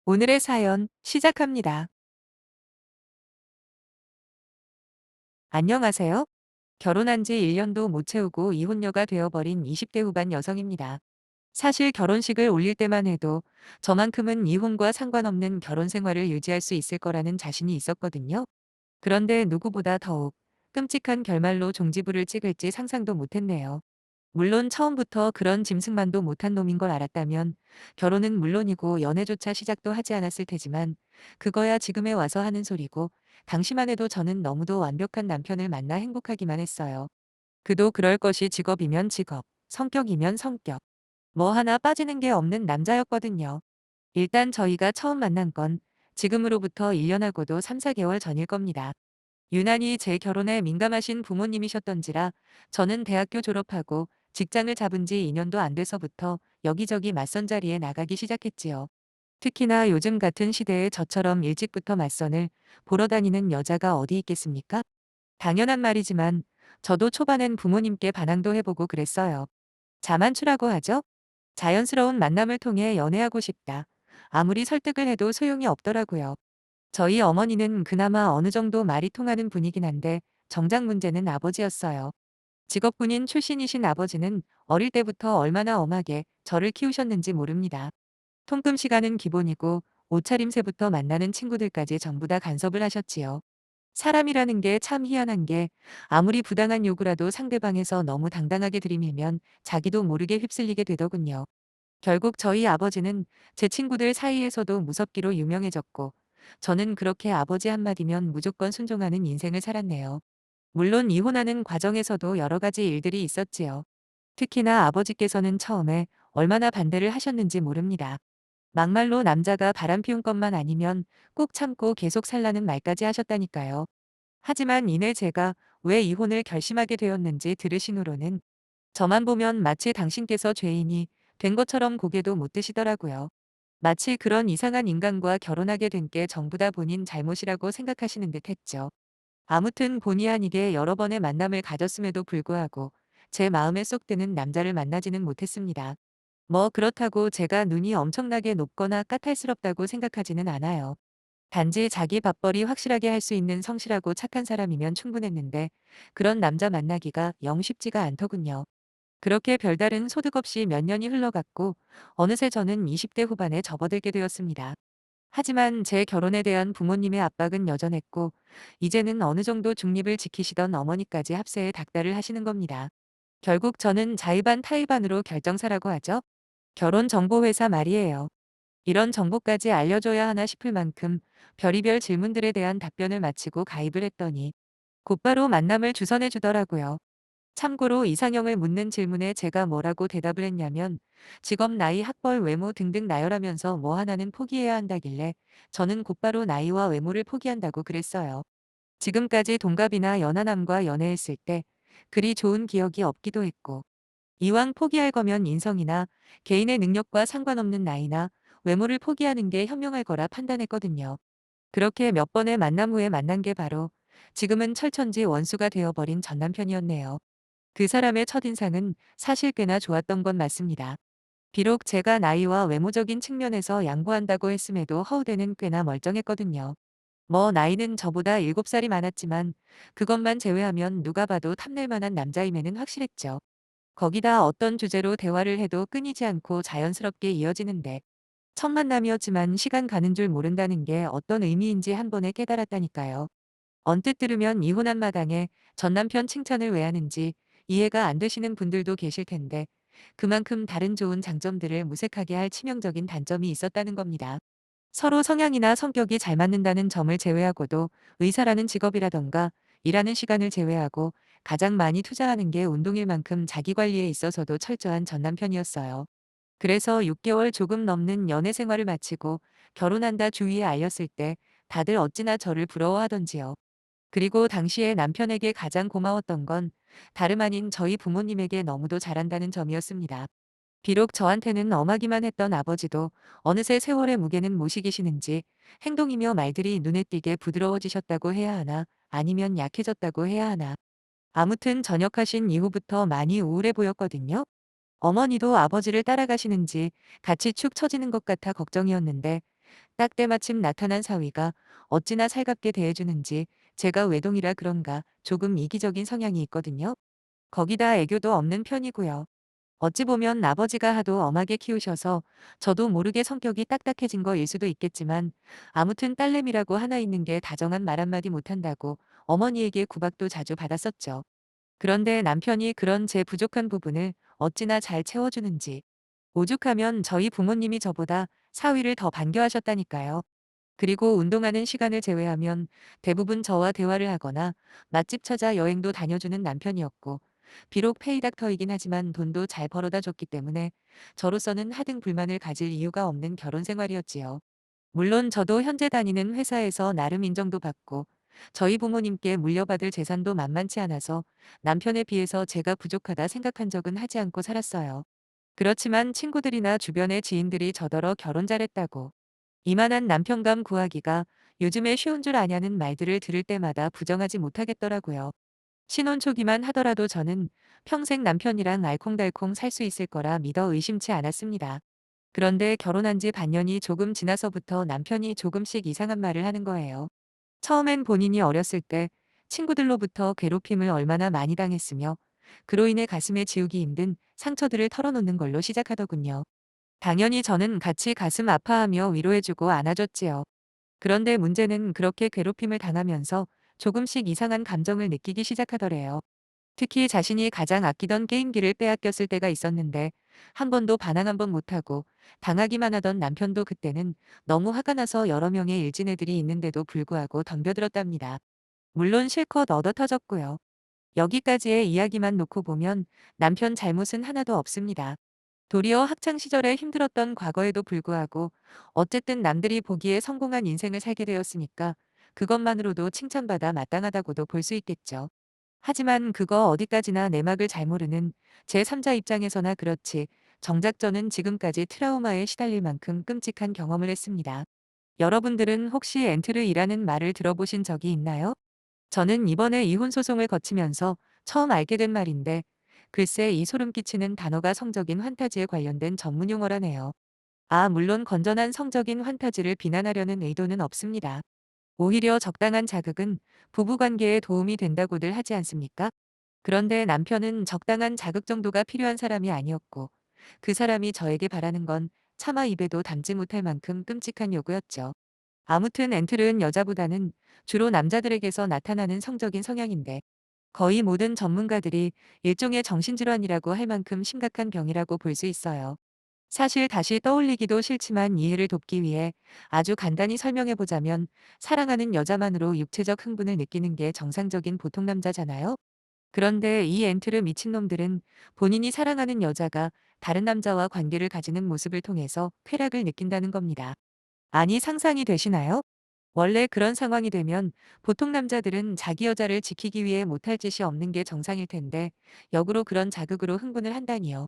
오늘의 사연 시작합니다. 안녕하세요. 결혼한 지 1년도 못 채우고 이혼녀가 되어버린 20대 후반 여성입니다. 사실 결혼식을 올릴 때만 해도 저만큼은 이혼과 상관없는 결혼 생활을 유지할 수 있을 거라는 자신이 있었거든요. 그런데 누구보다 더욱 끔찍한 결말로 종지부를 찍을지 상상도 못했네요. 물론 처음부터 그런 짐승만도 못한 놈인 걸 알았다면 결혼은 물론이고 연애조차 시작도 하지 않았을 테지만 그거야 지금에 와서 하는 소리고 당시만 해도 저는 너무도 완벽한 남편을 만나 행복하기만 했어요. 그도 그럴 것이 직업이면 직업, 성격이면 성격. 뭐 하나 빠지는 게 없는 남자였거든요. 일단 저희가 처음 만난 건 지금으로부터 1년하고도 3, 4개월 전일 겁니다. 유난히 제 결혼에 민감하신 부모님이셨던지라 저는 대학교 졸업하고 직장을 잡은 지 2년도 안 돼서부터 여기저기 맞선 자리에 나가기 시작했지요. 특히나 요즘 같은 시대에 저처럼 일찍부터 맞선을 보러 다니는 여자가 어디 있겠습니까? 당연한 말이지만 저도 초반엔 부모님께 반항도 해보고 그랬어요. 자만추라고 하죠? 자연스러운 만남을 통해 연애하고 싶다. 아무리 설득을 해도 소용이 없더라고요. 저희 어머니는 그나마 어느 정도 말이 통하는 분이긴 한데 정작 문제는 아버지였어요. 직업군인 출신이신 아버지는 어릴 때부터 얼마나 엄하게 저를 키우셨는지 모릅니다. 통금 시간은 기본이고 옷차림새부터 만나는 친구들까지 전부 다 간섭을 하셨지요. 사람이라는 게 참 희한한 게 아무리 부당한 요구라도 상대방에서 너무 당당하게 들이밀면 자기도 모르게 휩쓸리게 되더군요. 결국 저희 아버지는 제 친구들 사이에서도 무섭기로 유명해졌고 저는 그렇게 아버지 한마디면 무조건 순종하는 인생을 살았네요. 물론 이혼하는 과정에서도 여러 가지 일들이 있었지요. 특히나 아버지께서는 처음에 얼마나 반대를 하셨는지 모릅니다. 막말로 남자가 바람 피운 것만 아니면 꾹 참고 계속 살라는 말까지 하셨다니까요. 하지만 이내 제가 왜 이혼을 결심하게 되었는지 들으신 후로는 저만 보면 마치 당신께서 죄인이 된 것처럼 고개도 못 드시더라고요. 마치 그런 이상한 인간과 결혼하게 된 게 전부 다 본인 잘못이라고 생각하시는 듯 했죠. 아무튼 본의 아니게 여러 번의 만남을 가졌음에도 불구하고 제 마음에 쏙 드는 남자를 만나지는 못했습니다. 뭐 그렇다고 제가 눈이 엄청나게 높거나 까탈스럽다고 생각하지는 않아요. 단지 자기 밥벌이 확실하게 할 수 있는 성실하고 착한 사람이면 충분했는데 그런 남자 만나기가 영 쉽지가 않더군요. 그렇게 별다른 소득 없이 몇 년이 흘러갔고 어느새 저는 20대 후반에 접어들게 되었습니다. 하지만 제 결혼에 대한 부모님의 압박은 여전했고 이제는 어느 정도 중립을 지키시던 어머니까지 합세에 닥달을 하시는 겁니다. 결국 저는 자의반 타의반으로 결정사라고 하죠. 결혼정보회사 말이에요. 이런 정보까지 알려줘야 하나 싶을 만큼 별의별 질문들에 대한 답변을 마치고 가입을 했더니 곧바로 만남을 주선해 주더라고요. 참고로 이상형을 묻는 질문에 제가 뭐라고 대답을 했냐면 직업, 나이, 학벌, 외모 등등 나열하면서 뭐 하나는 포기해야 한다길래 저는 곧바로 나이와 외모를 포기한다고 그랬어요. 지금까지 동갑이나 연하남과 연애했을 때 그리 좋은 기억이 없기도 했고 이왕 포기할 거면 인성이나 개인의 능력과 상관없는 나이나 외모를 포기하는 게 현명할 거라 판단했거든요. 그렇게 몇 번의 만남 후에 만난 게 바로 지금은 철천지 원수가 되어버린 전 남편이었네요. 그 사람의 첫인상은 사실 꽤나 좋았던 건 맞습니다. 비록 제가 나이와 외모적인 측면에서 양보한다고 했음에도 허우대는 꽤나 멀쩡했거든요. 뭐 나이는 저보다 7살이 많았지만 그것만 제외하면 누가 봐도 탐낼 만한 남자임에는 확실했죠. 거기다 어떤 주제로 대화를 해도 끊이지 않고 자연스럽게 이어지는데 첫 만남이었지만 시간 가는 줄 모른다는 게 어떤 의미인지 한 번에 깨달았다니까요. 언뜻 들으면 이혼한 마당에 전 남편 칭찬을 왜 하는지 이해가 안 되시는 분들도 계실 텐데 그만큼 다른 좋은 장점들을 무색하게 할 치명적인 단점이 있었다는 겁니다. 서로 성향이나 성격이 잘 맞는다는 점을 제외하고도 의사라는 직업이라던가 일하는 시간을 제외하고 가장 많이 투자하는 게 운동일 만큼 자기 관리에 있어서도 철저한 전 남편이었어요. 그래서 6개월 조금 넘는 연애 생활을 마치고 결혼한다 주위에 알렸을 때 다들 어찌나 저를 부러워하던지요. 그리고 당시에 남편에게 가장 고마웠던 건 다름 아닌 저희 부모님에게 너무도 잘한다는 점이었습니다. 비록 저한테는 엄하기만 했던 아버지도 어느새 세월의 무게는 모시기시는지 행동이며 말들이 눈에 띄게 부드러워지셨다고 해야 하나 아니면 약해졌다고 해야 하나 아무튼 전역하신 이후부터 많이 우울해 보였거든요. 어머니도 아버지를 따라가시는지 같이 축 처지는 것 같아 걱정이었는데 딱 때마침 나타난 사위가 어찌나 살갑게 대해주는지 제가 외동이라 그런가 조금 이기적인 성향이 있거든요. 거기다 애교도 없는 편이고요. 어찌 보면 아버지가 하도 엄하게 키우셔서 저도 모르게 성격이 딱딱해진 거일 수도 있겠지만 아무튼 딸내미라고 하나 있는 게 다정한 말 한마디 못한다고 어머니에게 구박도 자주 받았었죠. 그런데 남편이 그런 제 부족한 부분을 어찌나 잘 채워주는지 오죽하면 저희 부모님이 저보다 사위를 더 반겨하셨다니까요. 그리고 운동하는 시간을 제외하면 대부분 저와 대화를 하거나 맛집 찾아 여행도 다녀주는 남편이었고, 비록 페이닥터이긴 하지만 돈도 잘 벌어다 줬기 때문에 저로서는 하등 불만을 가질 이유가 없는 결혼 생활이었지요. 물론 저도 현재 다니는 회사에서 나름 인정도 받고 저희 부모님께 물려받을 재산도 만만치 않아서 남편에 비해서 제가 부족하다 생각한 적은 하지 않고 살았어요. 그렇지만 친구들이나 주변의 지인들이 저더러 결혼 잘했다고 이만한 남편감 구하기가 요즘에 쉬운 줄 아냐는 말들을 들을 때마다 부정하지 못하겠더라고요. 신혼 초기만 하더라도 저는 평생 남편이랑 알콩달콩 살 수 있을 거라 믿어 의심치 않았습니다. 그런데 결혼한 지 반년이 조금 지나서부터 남편이 조금씩 이상한 말을 하는 거예요. 처음엔 본인이 어렸을 때 친구들로부터 괴롭힘을 얼마나 많이 당했으며 그로 인해 가슴에 지우기 힘든 상처들을 털어놓는 걸로 시작하더군요. 당연히 저는 같이 가슴 아파하며 위로해주고 안아줬지요. 그런데 문제는 그렇게 괴롭힘을 당하면서 조금씩 이상한 감정을 느끼기 시작하더래요. 특히 자신이 가장 아끼던 게임기를 빼앗겼을 때가 있었는데 한 번도 반항 한 번 못하고 당하기만 하던 남편도 그때는 너무 화가 나서 여러 명의 일진애들이 있는데도 불구하고 덤벼들었답니다. 물론 실컷 얻어터졌고요. 여기까지의 이야기만 놓고 보면 남편 잘못은 하나도 없습니다. 도리어 학창 시절에 힘들었던 과거에도 불구하고 어쨌든 남들이 보기에 성공한 인생을 살게 되었으니까 그것만으로도 칭찬받아 마땅하다고도 볼 수 있겠죠. 하지만 그거 어디까지나 내막을 잘 모르는 제3자 입장에서나 그렇지 정작 저는 지금까지 트라우마에 시달릴 만큼 끔찍한 경험을 했습니다. 여러분들은 혹시 엔트르이라는 말을 들어보신 적이 있나요? 저는 이번에 이혼 소송을 거치면서 처음 알게 된 말인데 글쎄 이 소름 끼치는 단어가 성적인 환타지에 관련된 전문 용어라네요. 물론 건전한 성적인 환타지를 비난하려는 의도는 없습니다. 오히려 적당한 자극은 부부관계에 도움이 된다고들 하지 않습니까? 그런데 남편은 적당한 자극 정도가 필요한 사람이 아니었고 그 사람이 저에게 바라는 건 차마 입에도 담지 못할 만큼 끔찍한 요구였죠. 아무튼 엔틀은 여자보다는 주로 남자들에게서 나타나는 성적인 성향인데 거의 모든 전문가들이 일종의 정신질환이라고 할 만큼 심각한 병이라고 볼 수 있어요. 사실 다시 떠올리기도 싫지만 이해를 돕기 위해 아주 간단히 설명해 보자면 사랑하는 여자만으로 육체적 흥분을 느끼는 게 정상적인 보통 남자잖아요. 그런데 이 엔트르 미친놈들은 본인이 사랑하는 여자가 다른 남자와 관계를 가지는 모습을 통해서 쾌락을 느낀다는 겁니다. 아니 상상이 되시나요? 원래 그런 상황이 되면 보통 남자들은 자기 여자를 지키기 위해 못할 짓이 없는 게 정상일 텐데 역으로 그런 자극으로 흥분을 한다니요.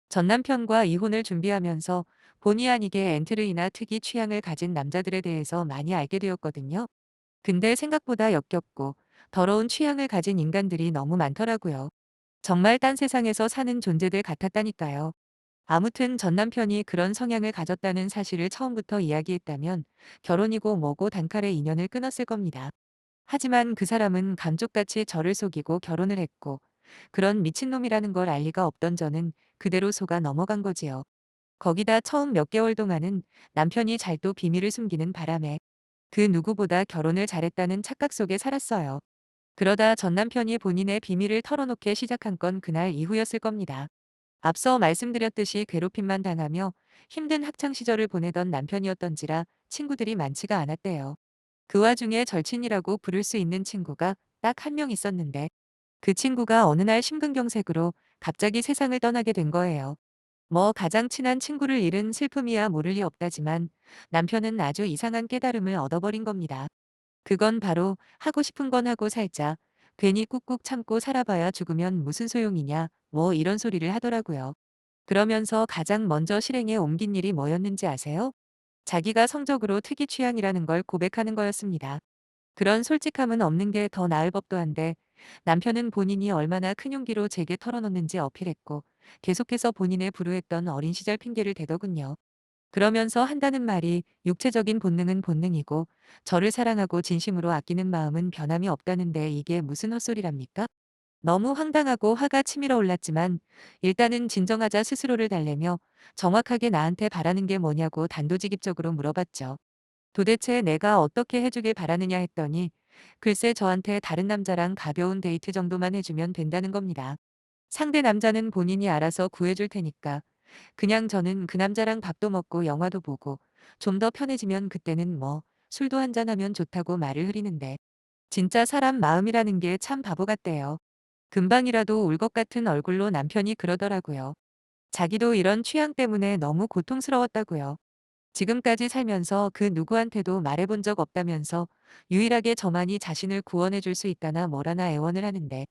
전 남편과 이혼을 준비하면서 본의 아니게 엔트르이나 특이 취향을 가진 남자들에 대해서 많이 알게 되었거든요. 근데 생각보다 역겹고 더러운 취향을 가진 인간들이 너무 많더라고요. 정말 딴 세상에서 사는 존재들 같았다니까요. 아무튼 전 남편이 그런 성향을 가졌다는 사실을 처음부터 이야기했다면 결혼이고 뭐고 단칼에 인연을 끊었을 겁니다. 하지만 그 사람은 감쪽같이 저를 속이고 결혼을 했고 그런 미친놈이라는 걸 알 리가 없던 저는 그대로 속아 넘어간 거지요. 거기다 처음 몇 개월 동안은 남편이 잘도 비밀을 숨기는 바람에 그 누구보다 결혼을 잘했다는 착각 속에 살았어요. 그러다 전 남편이 본인의 비밀을 털어놓게 시작한 건 그날 이후였을 겁니다. 앞서 말씀드렸듯이 괴롭힘만 당하며 힘든 학창 시절을 보내던 남편이었던지라 친구들이 많지가 않았대요. 그 와중에 절친이라고 부를 수 있는 친구가 딱 한 명 있었는데 그 친구가 어느 날 심근경색으로 갑자기 세상을 떠나게 된 거예요. 뭐 가장 친한 친구를 잃은 슬픔이야 모를 리 없다지만 남편은 아주 이상한 깨달음을 얻어버린 겁니다. 그건 바로 하고 싶은 건 하고 살자. 괜히 꾹꾹 참고 살아봐야 죽으면 무슨 소용이냐. 뭐 이런 소리를 하더라고요. 그러면서 가장 먼저 실행에 옮긴 일이 뭐였는지 아세요? 자기가 성적으로 특이 취향이라는 걸 고백하는 거였습니다. 그런 솔직함은 없는 게 더 나을 법도 한데 남편은 본인이 얼마나 큰 용기로 제게 털어놓는지 어필했고 계속해서 본인의 불우했던 어린 시절 핑계를 대더군요. 그러면서 한다는 말이 육체적인 본능은 본능이고 저를 사랑하고 진심으로 아끼는 마음은 변함이 없다는데 이게 무슨 헛소리랍니까? 너무 황당하고 화가 치밀어 올랐지만 일단은 진정하자 스스로를 달래며 정확하게 나한테 바라는 게 뭐냐고 단도직입적으로 물어봤죠. 도대체 내가 어떻게 해주길 바라느냐 했더니 글쎄 저한테 다른 남자랑 가벼운 데이트 정도만 해주면 된다는 겁니다. 상대 남자는 본인이 알아서 구해줄 테니까 그냥 저는 그 남자랑 밥도 먹고 영화도 보고 좀 더 편해지면 그때는 뭐 술도 한잔하면 좋다고 말을 흐리는데 진짜 사람 마음이라는 게 참 바보 같대요. 금방이라도 울 것 같은 얼굴로 남편이 그러더라고요. 자기도 이런 취향 때문에 너무 고통스러웠다고요. 지금까지 살면서 그 누구한테도 말해본 적 없다면서 유일하게 저만이 자신을 구원해 줄 수 있다나 뭐라나 애원을 하는데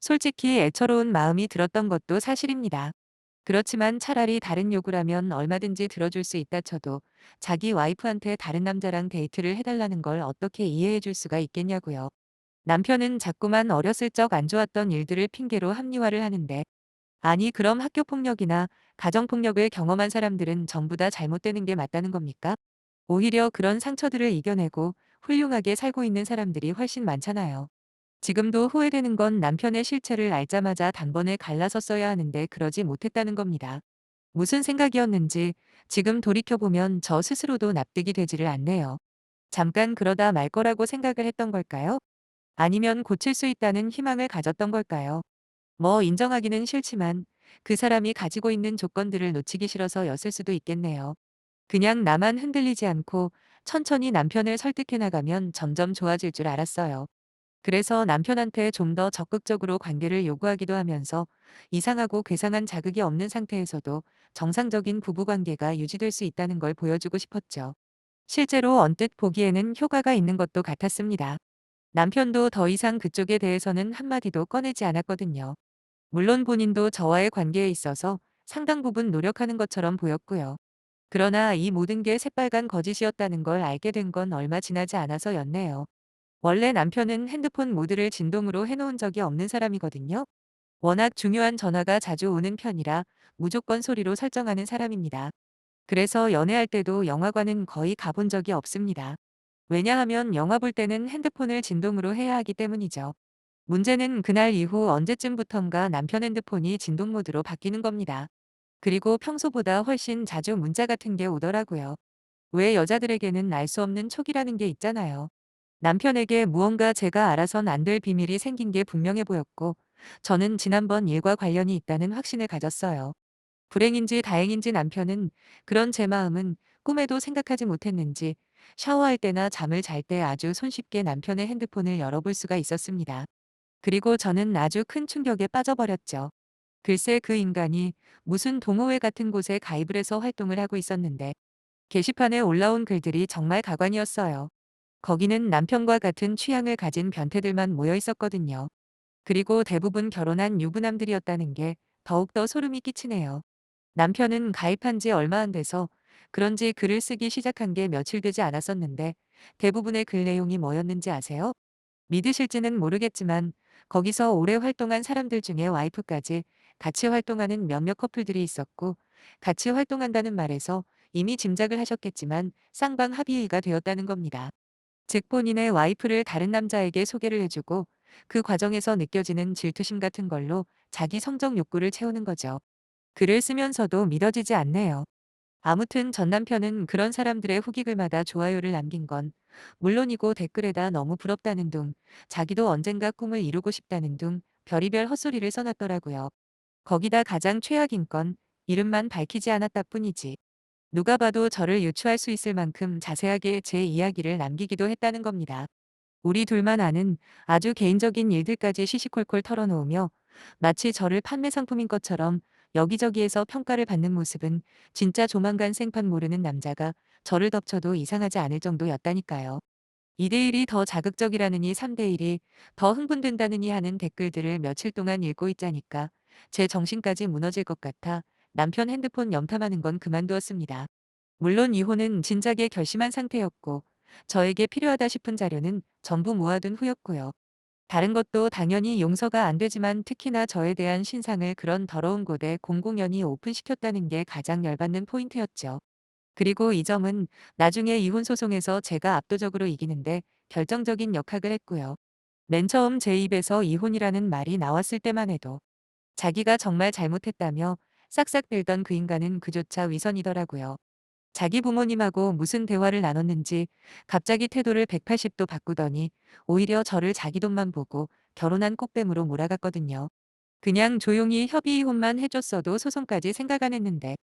솔직히 애처로운 마음이 들었던 것도 사실입니다. 그렇지만 차라리 다른 요구라면 얼마든지 들어줄 수 있다 쳐도 자기 와이프한테 다른 남자랑 데이트를 해달라는 걸 어떻게 이해해 줄 수가 있겠냐고요. 남편은 자꾸만 어렸을 적 안 좋았던 일들을 핑계로 합리화를 하는데 아니 그럼 학교폭력이나 가정폭력을 경험한 사람들은 전부 다 잘못되는 게 맞다는 겁니까? 오히려 그런 상처들을 이겨내고 훌륭하게 살고 있는 사람들이 훨씬 많잖아요. 지금도 후회되는 건 남편의 실체를 알자마자 단번에 갈라섰어야 하는데 그러지 못했다는 겁니다. 무슨 생각이었는지 지금 돌이켜보면 저 스스로도 납득이 되지를 않네요. 잠깐 그러다 말 거라고 생각을 했던 걸까요? 아니면 고칠 수 있다는 희망을 가졌던 걸까요? 뭐 인정하기는 싫지만 그 사람이 가지고 있는 조건들을 놓치기 싫어서였을 수도 있겠네요. 그냥 나만 흔들리지 않고 천천히 남편을 설득해 나가면 점점 좋아질 줄 알았어요. 그래서 남편한테 좀 더 적극적으로 관계를 요구하기도 하면서 이상하고 괴상한 자극이 없는 상태에서도 정상적인 부부관계가 유지될 수 있다는 걸 보여주고 싶었죠. 실제로 언뜻 보기에는 효과가 있는 것도 같았습니다. 남편도 더 이상 그쪽에 대해서는 한마디도 꺼내지 않았거든요. 물론 본인도 저와의 관계에 있어서 상당 부분 노력하는 것처럼 보였고요. 그러나 이 모든 게 새빨간 거짓이었다는 걸 알게 된 건 얼마 지나지 않아서였네요. 원래 남편은 핸드폰 모드를 진동으로 해놓은 적이 없는 사람이거든요. 워낙 중요한 전화가 자주 오는 편이라 무조건 소리로 설정하는 사람입니다. 그래서 연애할 때도 영화관은 거의 가본 적이 없습니다. 왜냐하면 영화 볼 때는 핸드폰을 진동으로 해야 하기 때문이죠. 문제는 그날 이후 언제쯤부턴가 남편 핸드폰이 진동 모드로 바뀌는 겁니다. 그리고 평소보다 훨씬 자주 문자 같은 게 오더라고요. 왜 여자들에게는 알 수 없는 촉이라는 게 있잖아요. 남편에게 무언가 제가 알아선 안 될 비밀이 생긴 게 분명해 보였고, 저는 지난번 일과 관련이 있다는 확신을 가졌어요. 불행인지 다행인지 남편은 그런 제 마음은 꿈에도 생각하지 못했는지 샤워할 때나 잠을 잘 때 아주 손쉽게 남편의 핸드폰을 열어볼 수가 있었습니다. 그리고 저는 아주 큰 충격에 빠져버렸죠. 글쎄 그 인간이 무슨 동호회 같은 곳에 가입을 해서 활동을 하고 있었는데 게시판에 올라온 글들이 정말 가관이었어요. 거기는 남편과 같은 취향을 가진 변태들만 모여 있었거든요. 그리고 대부분 결혼한 유부남들이었다는 게 더욱더 소름이 끼치네요. 남편은 가입한 지 얼마 안 돼서 그런지 글을 쓰기 시작한 게 며칠 되지 않았었는데 대부분의 글 내용이 뭐였는지 아세요? 믿으실지는 모르겠지만 거기서 오래 활동한 사람들 중에 와이프까지 같이 활동하는 몇몇 커플들이 있었고 같이 활동한다는 말에서 이미 짐작을 하셨겠지만 쌍방 합의가 되었다는 겁니다. 즉 본인의 와이프를 다른 남자에게 소개를 해주고 그 과정에서 느껴지는 질투심 같은 걸로 자기 성적 욕구를 채우는 거죠. 글을 쓰면서도 믿어지지 않네요. 아무튼 전 남편은 그런 사람들의 후기글마다 좋아요를 남긴 건 물론이고 댓글에다 너무 부럽다는 둥, 자기도 언젠가 꿈을 이루고 싶다는 둥 별의별 헛소리를 써놨더라고요. 거기다 가장 최악인 건 이름만 밝히지 않았다 뿐이지. 누가 봐도 저를 유추할 수 있을 만큼 자세하게 제 이야기를 남기기도 했다는 겁니다. 우리 둘만 아는 아주 개인적인 일들까지 시시콜콜 털어놓으며 마치 저를 판매 상품인 것처럼 여기저기에서 평가를 받는 모습은 진짜 조만간 생판 모르는 남자가 저를 덮쳐도 이상하지 않을 정도였다니까요. 2대1이 더 자극적이라느니 3대1이 더 흥분된다느니 하는 댓글들을 며칠 동안 읽고 있자니까 제 정신까지 무너질 것 같아 남편 핸드폰 염탐하는 건 그만두었습니다. 물론 이혼은 진작에 결심한 상태였고 저에게 필요하다 싶은 자료는 전부 모아둔 후였고요. 다른 것도 당연히 용서가 안 되지만 특히나 저에 대한 신상을 그런 더러운 곳에 공공연히 오픈시켰다는 게 가장 열받는 포인트였죠. 그리고 이 점은 나중에 이혼 소송에서 제가 압도적으로 이기는데 결정적인 역할을 했고요. 맨 처음 제 입에서 이혼이라는 말이 나왔을 때만 해도 자기가 정말 잘못했다며 싹싹 빌던 그 인간은 그조차 위선이더라고요. 자기 부모님하고 무슨 대화를 나눴는지 갑자기 태도를 180도 바꾸더니 오히려 저를 자기 돈만 보고 결혼한 꽃뱀으로 몰아갔거든요. 그냥 조용히 협의 이혼만 해줬어도 소송까지 생각 안 했는데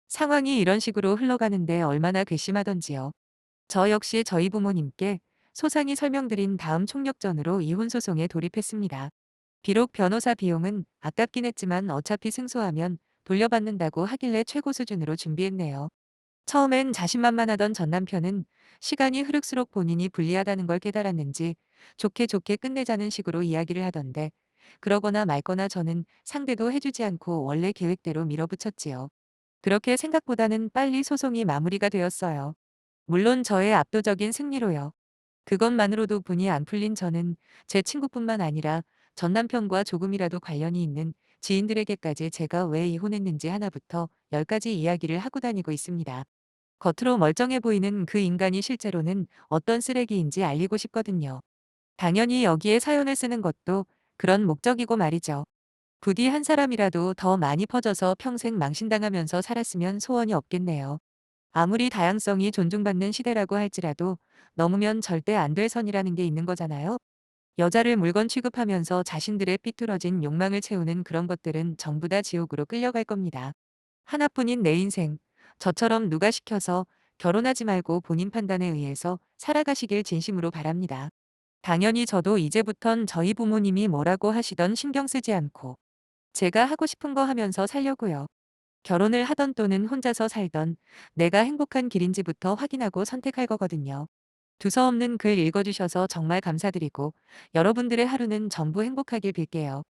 상황이 이런 식으로 흘러가는데 얼마나 괘씸하던지요. 저 역시 저희 부모님께 소상히 설명드린 다음 총력전으로 이혼 소송에 돌입했습니다. 비록 변호사 비용은 아깝긴 했지만 어차피 승소하면 돌려받는다고 하길래 최고 수준으로 준비했네요. 처음엔 자신만만하던 전 남편은 시간이 흐를수록 본인이 불리하다는 걸 깨달았는지 좋게 좋게 끝내자는 식으로 이야기를 하던데 그러거나 말거나 저는 상대도 해주지 않고 원래 계획대로 밀어붙였지요. 그렇게 생각보다는 빨리 소송이 마무리가 되었어요. 물론 저의 압도적인 승리로요. 그것만으로도 분이 안 풀린 저는 제 친구뿐만 아니라 전 남편과 조금이라도 관련이 있는 지인들에게까지 제가 왜 이혼했는지 하나부터 열까지 이야기를 하고 다니고 있습니다. 겉으로 멀쩡해 보이는 그 인간이 실제로는 어떤 쓰레기인지 알리고 싶거든요. 당연히 여기에 사연을 쓰는 것도 그런 목적이고 말이죠. 부디 한 사람이라도 더 많이 퍼져서 평생 망신당하면서 살았으면 소원이 없겠네요. 아무리 다양성이 존중받는 시대라고 할지라도 넘으면 절대 안 될 선이라는 게 있는 거잖아요. 여자를 물건 취급하면서 자신들의 삐뚤어진 욕망을 채우는 그런 것들은 전부 다 지옥으로 끌려갈 겁니다. 하나뿐인 내 인생, 저처럼 누가 시켜서 결혼하지 말고 본인 판단에 의해서 살아가시길 진심으로 바랍니다. 당연히 저도 이제부턴 저희 부모님이 뭐라고 하시던 신경 쓰지 않고 제가 하고 싶은 거 하면서 살려고요. 결혼을 하던 또는 혼자서 살던 내가 행복한 길인지부터 확인하고 선택할 거거든요. 두서없는 글 읽어주셔서 정말 감사드리고 여러분들의 하루는 전부 행복하길 빌게요.